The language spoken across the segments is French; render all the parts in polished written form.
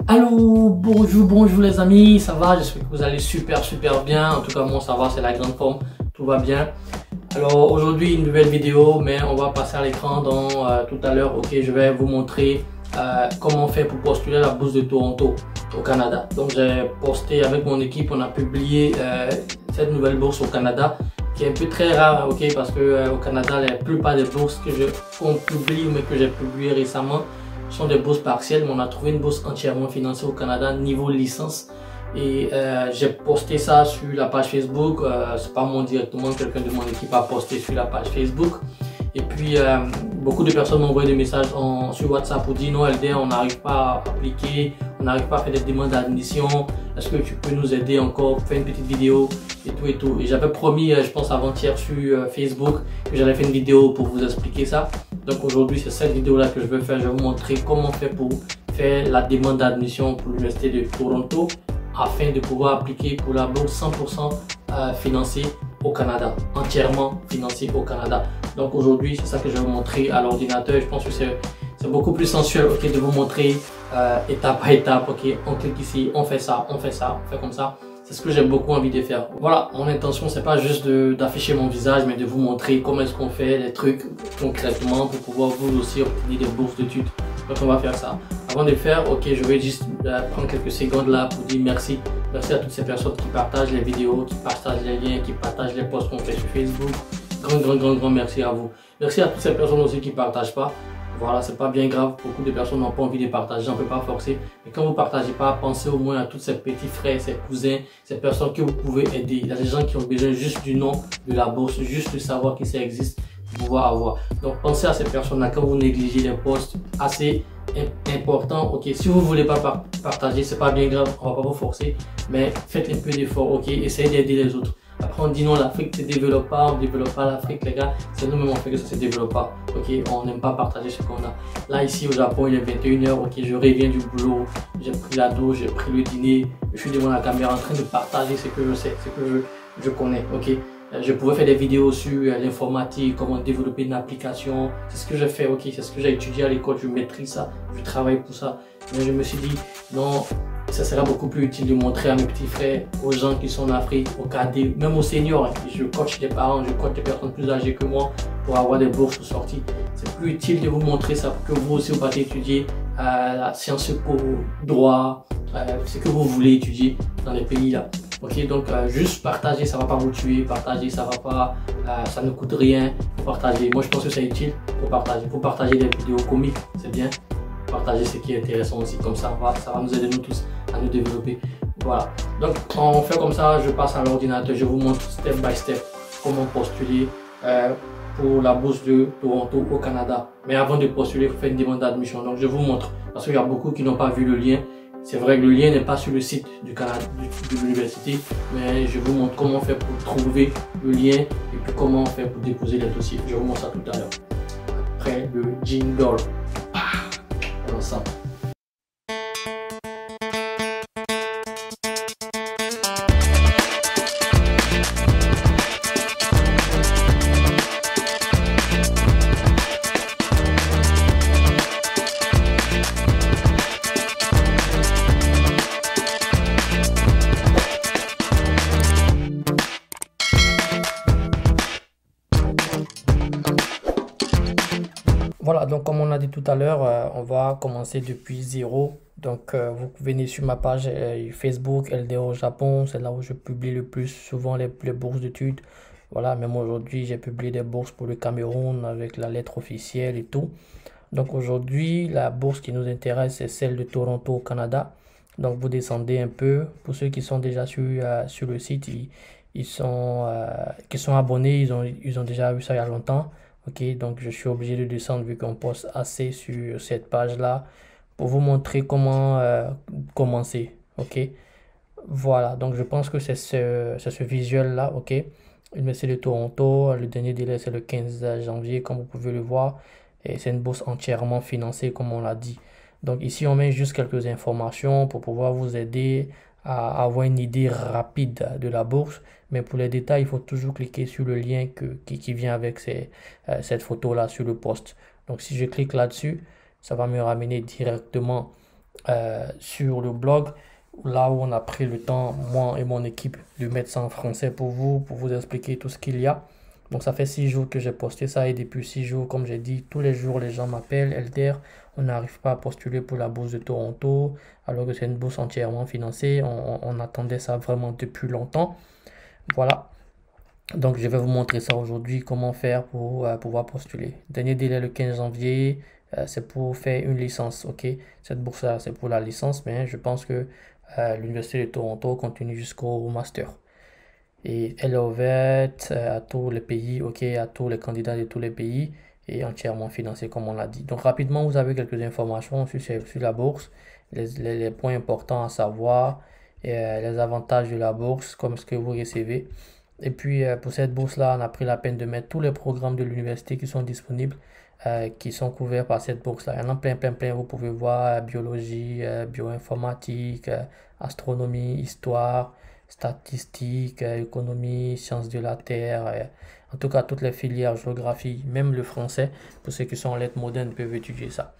Allô, bonjour les amis, ça va? J'espère que vous allez super bien. En tout cas moi ça va, c'est la grande forme, tout va bien. Alors aujourd'hui une nouvelle vidéo, mais on va passer à l'écran dans tout à l'heure. Ok, je vais vous montrer comment faire pour postuler à la bourse de Toronto au Canada. Donc j'ai posté avec mon équipe, on a publié cette nouvelle bourse au Canada qui est un peu très rare, ok, parce que au Canada la plupart des bourses qu'on publie mais que j'ai publié récemment sont des bourses partielles, mais on a trouvé une bourse entièrement financée au Canada niveau licence. Et j'ai posté ça sur la page Facebook. C'est pas moi directement, quelqu'un de mon équipe a posté sur la page Facebook. Et puis beaucoup de personnes m'ont envoyé des messages sur WhatsApp pour dire non LD, on n'arrive pas à appliquer, on n'arrive pas à faire des demandes d'admission. Est-ce que tu peux nous aider encore, faire une petite vidéo et tout et tout. Et j'avais promis, je pense avant-hier sur Facebook, que j'allais faire une vidéo pour vous expliquer ça. Donc aujourd'hui c'est cette vidéo là que je vais faire. Je vais vous montrer comment faire pour faire la demande d'admission pour l'université de Toronto afin de pouvoir appliquer pour la bourse 100% financée au Canada, entièrement financée au Canada. Donc aujourd'hui c'est ça que je vais vous montrer à l'ordinateur. Je pense que c'est beaucoup plus sensuel, ok, de vous montrer étape par étape. Ok, on clique ici, on fait ça, on fait ça, on fait comme ça. C'est ce que j'ai beaucoup envie de faire. Voilà, mon intention c'est pas juste d'afficher mon visage, mais de vous montrer comment est-ce qu'on fait les trucs concrètement pour pouvoir vous aussi obtenir des bourses d'études. Donc on va faire ça. Avant de le faire, ok, je vais juste prendre quelques secondes là pour dire merci. Merci à toutes ces personnes qui partagent les vidéos, qui partagent les liens, qui partagent les posts qu'on fait sur Facebook. Grand merci à vous. Merci à toutes ces personnes aussi qui ne partagent pas. Voilà, c'est pas bien grave, beaucoup de personnes n'ont pas envie de partager, on ne peut pas forcer. Mais quand vous ne partagez pas, pensez au moins à tous ces petits frères, ces cousins, ces personnes que vous pouvez aider. Il y a des gens qui ont besoin juste du nom de la bourse, juste de savoir que ça existe pour pouvoir avoir. Donc pensez à ces personnes-là quand vous négligez les posts assez importants. Ok, si vous ne voulez pas partager, c'est pas bien grave, on ne va pas vous forcer, mais faites un peu d'effort, ok, essayez d'aider les autres. Après on dit non, l'Afrique ne se développe pas, on ne développe pas l'Afrique les gars, c'est nous-mêmes on fait que ça se développe pas, ok, on n'aime pas partager ce qu'on a. Là ici au Japon il est 21 h, ok, je reviens du boulot, j'ai pris la douche, j'ai pris le dîner, je suis devant la caméra en train de partager ce que je sais, ce que je connais, ok. Je pouvais faire des vidéos sur l'informatique, comment développer une application, c'est ce que j'ai fait, ok, c'est ce que j'ai étudié à l'école, je maîtrise ça, je travaille pour ça. Mais je me suis dit non, ça sera beaucoup plus utile de montrer à mes petits frères, aux gens qui sont en Afrique, aux cadets, même aux seniors. Je coach des parents, je coach des personnes plus âgées que moi pour avoir des bourses pour sortir. C'est plus utile de vous montrer ça pour que vous aussi vous partez étudier la science po, droit, ce que vous voulez étudier dans les pays là. Ok, donc juste partager, ça va pas vous tuer, partager, ça va pas, ça ne coûte rien. Faut partager. Moi je pense que c'est utile pour partager. Faut partager des vidéos comiques, c'est bien. Partager ce qui est intéressant aussi, comme ça va nous aider nous tous à nous développer. Voilà, donc on fait comme ça, je passe à l'ordinateur, je vous montre step by step comment postuler pour la bourse de Toronto au Canada. Mais avant de postuler, il faut faire une demande d'admission. Donc je vous montre, parce qu'il y a beaucoup qui n'ont pas vu le lien. C'est vrai que le lien n'est pas sur le site du Canada, de l'université, mais je vous montre comment faire pour trouver le lien et puis comment faire pour déposer les dossiers. Je vous montre ça tout à l'heure. Après le jingle. Ensemble. Voilà, donc comme on a dit tout à l'heure, on va commencer depuis zéro. Donc vous venez sur ma page Facebook LDO Japon, c'est là où je publie le plus souvent les bourses d'études. Voilà, même aujourd'hui j'ai publié des bourses pour le Cameroun avec la lettre officielle et tout. Donc aujourd'hui la bourse qui nous intéresse c'est celle de Toronto au Canada. Donc vous descendez un peu, pour ceux qui sont déjà sur le site, qui sont abonnés, ils ont déjà vu ça il y a longtemps. Ok, donc je suis obligé de descendre vu qu'on poste assez sur cette page là pour vous montrer comment commencer. Ok, voilà, donc je pense que c'est ce visuel là. Ok, Université de Toronto, le dernier délai c'est le 15 janvier comme vous pouvez le voir, et c'est une bourse entièrement financée comme on l'a dit. Donc ici on met juste quelques informations pour pouvoir vous aider à avoir une idée rapide de la bourse. Mais pour les détails, il faut toujours cliquer sur le lien qui vient avec cette photo-là sur le post. Donc si je clique là-dessus, ça va me ramener directement sur le blog, là où on a pris le temps, moi et mon équipe, de mettre ça en français pour vous expliquer tout ce qu'il y a. Donc ça fait 6 jours que j'ai posté ça et depuis 6 jours, comme j'ai dit, tous les jours les gens m'appellent, Elder, on n'arrive pas à postuler pour la bourse de Toronto, alors que c'est une bourse entièrement financée, on attendait ça vraiment depuis longtemps. Voilà, donc je vais vous montrer ça aujourd'hui, comment faire pour pouvoir postuler. Dernier délai le 15 janvier, c'est pour faire une licence, ok? Cette bourse-là, c'est pour la licence, mais je pense que l'Université de Toronto continue jusqu'au master. Et elle est ouverte à tous les pays, ok, à tous les candidats de tous les pays et entièrement financée comme on l'a dit. Donc rapidement, vous avez quelques informations sur la bourse, les points importants à savoir, et, les avantages de la bourse, comme ce que vous recevez. Et puis pour cette bourse-là, on a pris la peine de mettre tous les programmes de l'université qui sont disponibles, qui sont couverts par cette bourse-là. Il y en a plein. Vous pouvez voir biologie, bioinformatique, astronomie, histoire, statistiques, économie, sciences de la terre, en tout cas toutes les filières, géographie, même le français, pour ceux qui sont en lettres modernes peuvent étudier ça.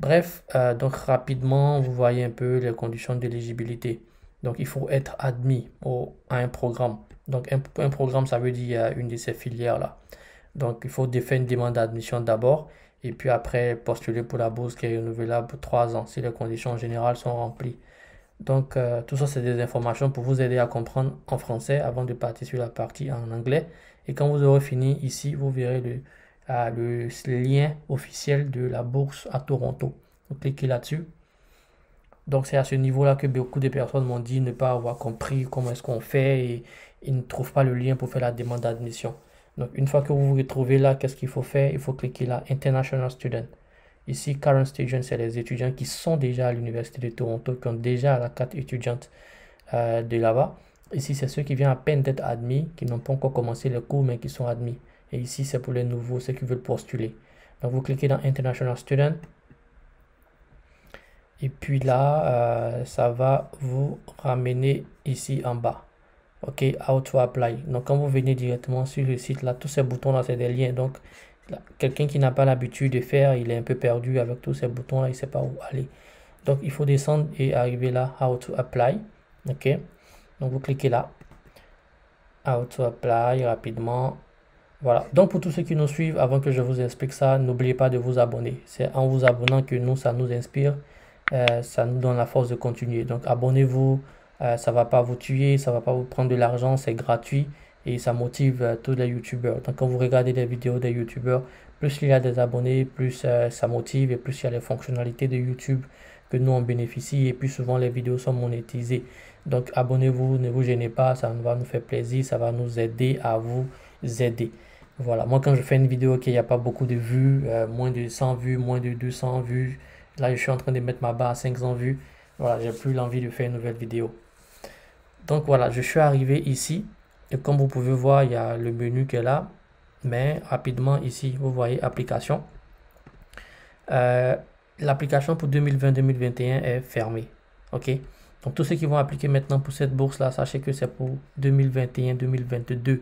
Bref, donc rapidement, vous voyez un peu les conditions d'éligibilité. Donc il faut être admis à un programme. Donc un programme, ça veut dire une de ces filières-là. Donc il faut faire une demande d'admission d'abord et puis après postuler pour la bourse qui est renouvelable pour 3 ans si les conditions générales sont remplies. Donc, tout ça, c'est des informations pour vous aider à comprendre en français avant de partir sur la partie en anglais. Et quand vous aurez fini ici, vous verrez le lien officiel de la bourse à Toronto. Vous cliquez là-dessus. Donc, c'est à ce niveau-là que beaucoup de personnes m'ont dit ne pas avoir compris comment est-ce qu'on fait et ils ne trouvent pas le lien pour faire la demande d'admission. Donc, une fois que vous vous retrouvez là, qu'est-ce qu'il faut faire? Il faut cliquer là, International Student. Ici, Current Students, c'est les étudiants qui sont déjà à l'Université de Toronto, qui ont déjà la carte étudiante de là-bas. Ici, c'est ceux qui viennent à peine d'être admis, qui n'ont pas encore commencé les cours, mais qui sont admis. Et ici, c'est pour les nouveaux, ceux qui veulent postuler. Donc, vous cliquez dans International Student. Et puis là, ça va vous ramener ici en bas. OK, How to Apply. Donc, quand vous venez directement sur le site, là, tous ces boutons-là, c'est des liens. Donc, quelqu'un qui n'a pas l'habitude de faire, il est un peu perdu avec tous ces boutons là, il ne sait pas où aller. Donc il faut descendre et arriver là, How to Apply. Ok, donc vous cliquez là, How to Apply rapidement. Voilà, donc pour tous ceux qui nous suivent, avant que je vous explique ça, n'oubliez pas de vous abonner. C'est en vous abonnant que nous, ça nous inspire, ça nous donne la force de continuer. Donc abonnez-vous, ça ne va pas vous tuer, ça ne va pas vous prendre de l'argent, c'est gratuit. Et ça motive tous les youtubeurs. Donc quand vous regardez les vidéos des youtubeurs, plus il y a des abonnés, plus ça motive et plus il y a les fonctionnalités de YouTube que nous on bénéficie et plus souvent les vidéos sont monétisées. Donc abonnez-vous, ne vous gênez pas, ça va nous faire plaisir, ça va nous aider à vous aider. Voilà, moi quand je fais une vidéo qu'il n'y a pas beaucoup de vues, moins de 100 vues, moins de 200 vues, là je suis en train de mettre ma barre à 500 vues, voilà, j'ai plus l'envie de faire une nouvelle vidéo. Donc voilà, je suis arrivé ici. Et comme vous pouvez voir, il y a le menu qui est là. Mais rapidement ici, vous voyez application. L'application pour 2020-2021 est fermée. OK? Donc tous ceux qui vont appliquer maintenant pour cette bourse-là, sachez que c'est pour 2021-2022.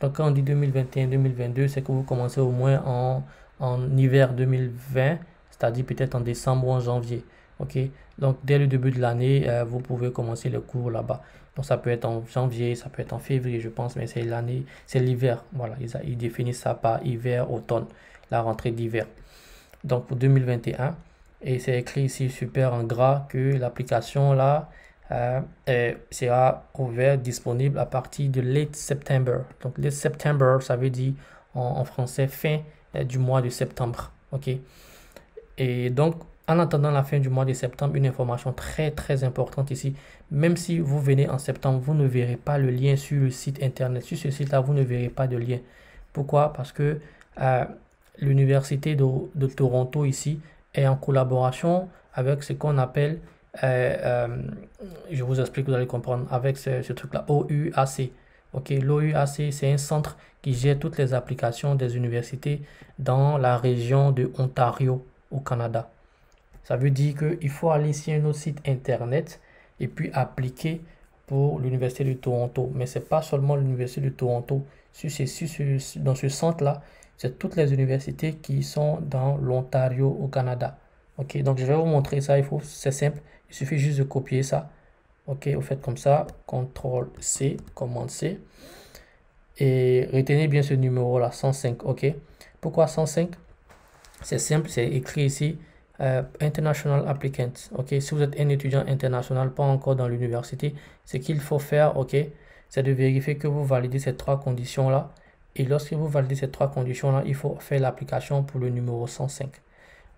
Donc quand on dit 2021-2022, c'est que vous commencez au moins en hiver 2020, c'est-à-dire peut-être en décembre ou en janvier. OK? Donc dès le début de l'année, vous pouvez commencer le cours là-bas. Donc ça peut être en janvier, ça peut être en février, je pense, mais c'est l'année, c'est l'hiver. Voilà, ils définissent ça par hiver, automne, la rentrée d'hiver. Donc pour 2021, et c'est écrit ici super en gras que l'application là sera ouverte, disponible à partir de late September. Donc late September, ça veut dire en français fin du mois de septembre. OK? Et donc, en attendant la fin du mois de septembre, une information très importante ici. Même si vous venez en septembre, vous ne verrez pas le lien sur le site internet. Sur ce site-là, vous ne verrez pas de lien. Pourquoi? Parce que l'Université de Toronto ici est en collaboration avec ce qu'on appelle, je vous explique, vous allez comprendre, avec ce truc-là, OUAC. Ok, l'OUAC, c'est un centre qui gère toutes les applications des universités dans la région de Ontario au Canada. Ça veut dire qu'il faut aller sur un autre site internet et puis appliquer pour l'Université de Toronto. Mais ce n'est pas seulement l'Université de Toronto. Dans ce centre-là, c'est toutes les universités qui sont dans l'Ontario au Canada. Ok, donc je vais vous montrer ça. C'est simple. Il suffit juste de copier ça. Ok, vous faites comme ça. CTRL C, commande C. Et retenez bien ce numéro là, 105. Ok. Pourquoi 105? C'est simple, c'est écrit ici. International applicant. Ok, si vous êtes un étudiant international, pas encore dans l'université, ce qu'il faut faire, ok, c'est de vérifier que vous validez ces trois conditions là. Et lorsque vous validez ces trois conditions là, il faut faire l'application pour le numéro 105.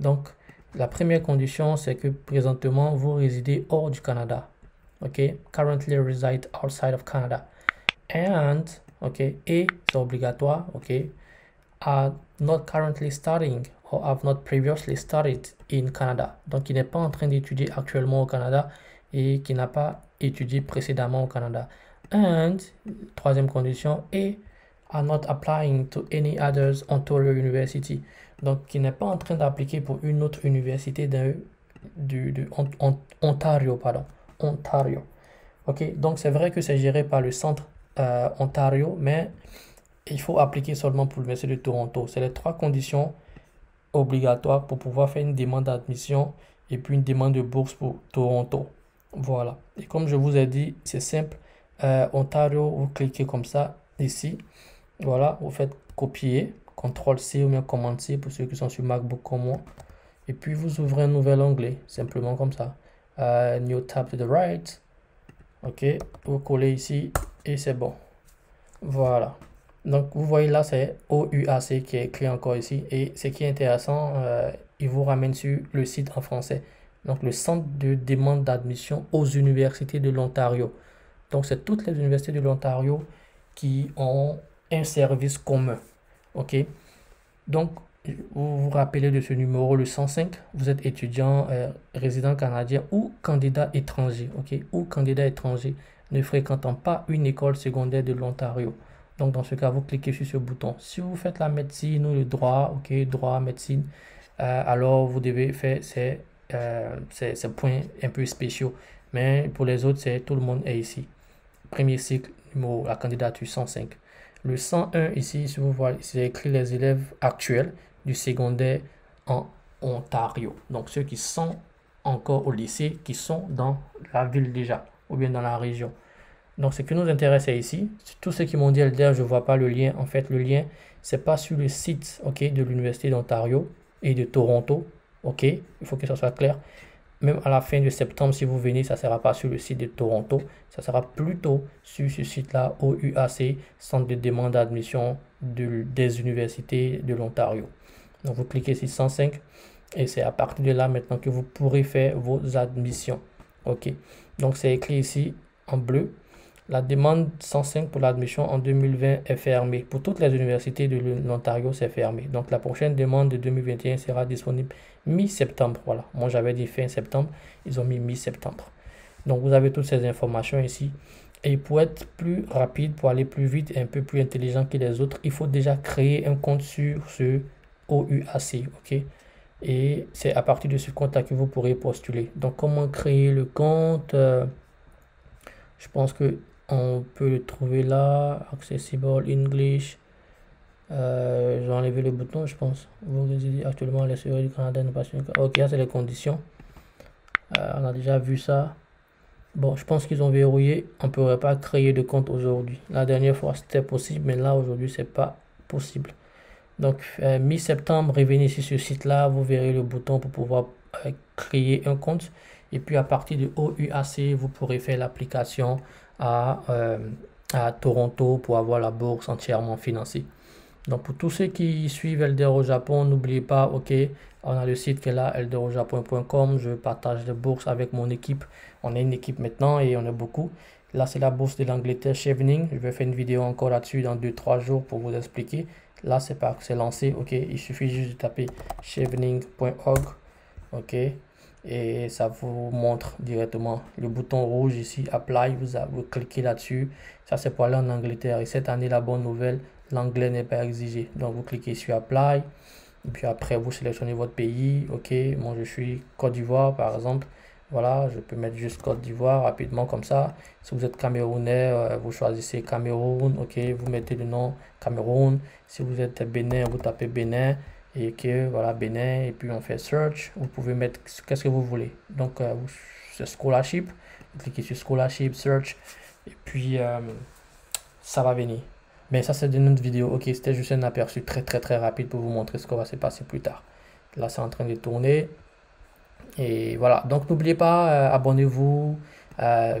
Donc, la première condition, c'est que présentement, vous résidez hors du Canada. Ok, currently reside outside of Canada. And, ok, et c'est obligatoire, ok, are not currently studying or have not previously studied in Canada. Donc, il n'est pas en train d'étudier actuellement au Canada et qui n'a pas étudié précédemment au Canada. And, troisième condition, et are not applying to any others Ontario University. Donc, qui n'est pas en train d'appliquer pour une autre université Ontario, pardon. Ontario. Ok, donc c'est vrai que c'est géré par le centre Ontario, mais il faut appliquer seulement pour l'Université de Toronto. C'est les trois conditions obligatoires pour pouvoir faire une demande d'admission et puis une demande de bourse pour Toronto. Voilà. Et comme je vous ai dit, c'est simple. Ontario, vous cliquez comme ça, ici. Voilà, vous faites copier, CTRL-C ou bien commande C pour ceux qui sont sur MacBook comme moi. Et puis vous ouvrez un nouvel onglet, simplement comme ça. New tab to the right. Ok, vous collez ici et c'est bon. Voilà. Donc vous voyez là, c'est OUAC qui est écrit encore ici. Et ce qui est intéressant, il vous ramène sur le site en français. Donc le centre de demande d'admission aux universités de l'Ontario. Donc c'est toutes les universités de l'Ontario qui ont un service commun. Ok, donc vous vous rappelez de ce numéro, le 105. Vous êtes étudiant, résident canadien ou candidat étranger. Ok, ou candidat étranger ne fréquentant pas une école secondaire de l'Ontario. Donc dans ce cas, vous cliquez sur ce bouton. Si vous faites la médecine ou le droit, ok, droit, médecine, alors vous devez faire ces points un peu spéciaux. Mais pour les autres, c'est tout le monde est ici. Premier cycle, numéro, la candidature 105. Le 101 ici, si vous voyez, c'est écrit les élèves actuels du secondaire en Ontario. Donc ceux qui sont encore au lycée, qui sont dans la ville déjà, ou bien dans la région. Donc ce qui nous intéresse est ici. Tous ceux qui m'ont dit LDR, je ne vois pas le lien. En fait, le lien, c'est pas sur le site, ok, de l'Université d'Ontario et de Toronto. Ok, il faut que ça soit clair. Même à la fin de septembre, si vous venez, ça ne sera pas sur le site de Toronto. Ça sera plutôt sur ce site-là, OUAC, Centre de demande d'admission des universités de l'Ontario. Donc, vous cliquez sur 105 et c'est à partir de là maintenant que vous pourrez faire vos admissions. OK. Donc, c'est écrit ici en bleu. La demande 105 pour l'admission en 2020 est fermée. Pour toutes les universités de l'Ontario, c'est fermé. Donc, la prochaine demande de 2021 sera disponible mi-septembre. Voilà. Moi, j'avais dit fin septembre. Ils ont mis mi-septembre. Donc, vous avez toutes ces informations ici. Et pour être plus rapide, pour aller plus vite et un peu plus intelligent que les autres, il faut déjà créer un compte sur ce OUAC. OK? Et c'est à partir de ce compte-là que vous pourrez postuler. Donc, comment créer le compte? Je pense que on peut le trouver là, Accessible English. J'ai enlevé le bouton, je pense. Vous résidez actuellement à l'extérieur du Canada. Ok, c'est les conditions. On a déjà vu ça. Bon, je pense qu'ils ont verrouillé. On ne pourrait pas créer de compte aujourd'hui. La dernière fois, c'était possible, mais là, aujourd'hui, c'est pas possible. Donc, mi-septembre, revenez sur ce site-là. Vous verrez le bouton pour pouvoir créer un compte. Et puis, à partir de OUAC, vous pourrez faire l'application à Toronto pour avoir la bourse entièrement financée. Donc pour tous ceux qui suivent LDR au Japon, n'oubliez pas, ok, on a le site qui est là, ldrojapon.com. Je partage les bourses avec mon équipe. On est une équipe maintenant et on est beaucoup. Là, c'est la bourse de l'Angleterre Chevening. Je vais faire une vidéo encore là-dessus dans 2-3 jours pour vous expliquer. Là, c'est lancé, ok. Il suffit juste de taper chevening.org, ok. Et ça vous montre directement le bouton rouge ici, Apply, vous cliquez là-dessus. Ça, c'est pour aller en Angleterre. Et cette année, la bonne nouvelle, l'anglais n'est pas exigé. Donc, vous cliquez sur Apply. Et puis après, vous sélectionnez votre pays. OK, moi, je suis Côte d'Ivoire, par exemple. Voilà, je peux mettre juste Côte d'Ivoire rapidement comme ça. Si vous êtes Camerounais, vous choisissez Cameroun. OK, vous mettez le nom Cameroun. Si vous êtes Bénin, vous tapez Bénin. et que voilà, Bénin, et puis on fait search. Vous pouvez mettre qu'est-ce que vous voulez. Donc, c'est scholarship. Vous cliquez sur scholarship, search, et puis ça va venir. Mais ça, c'est une autre vidéo. Ok, c'était juste un aperçu très rapide pour vous montrer ce qu'on va se passer plus tard. Là, c'est en train de tourner. Et voilà. Donc, n'oubliez pas, abonnez-vous,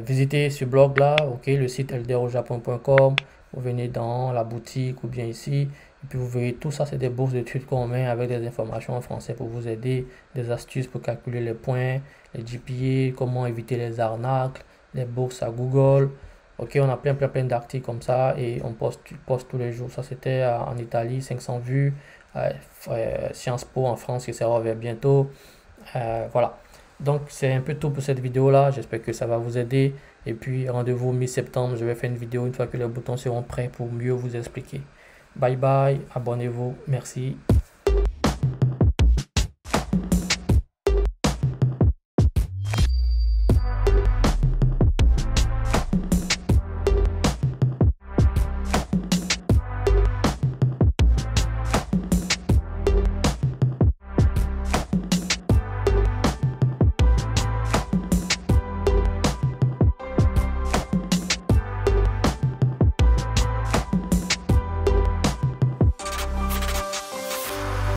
visitez ce blog-là, ok, le site elderojapon.com. Vous venez dans la boutique ou bien ici. Et puis, vous verrez tout ça, c'est des bourses d'études qu'on met avec des informations en français pour vous aider, des astuces pour calculer les points, les GPA, comment éviter les arnaques, les bourses à Google. Ok, on a plein d'articles comme ça et on poste tous les jours. Ça, c'était en Italie, 500 vues. Sciences Po en France qui sera ouvert bientôt. Voilà. Donc, c'est un peu tout pour cette vidéo-là. J'espère que ça va vous aider. Et puis, rendez-vous mi-septembre. Je vais faire une vidéo une fois que les boutons seront prêts pour mieux vous expliquer. Bye bye. Abonnez-vous. Merci.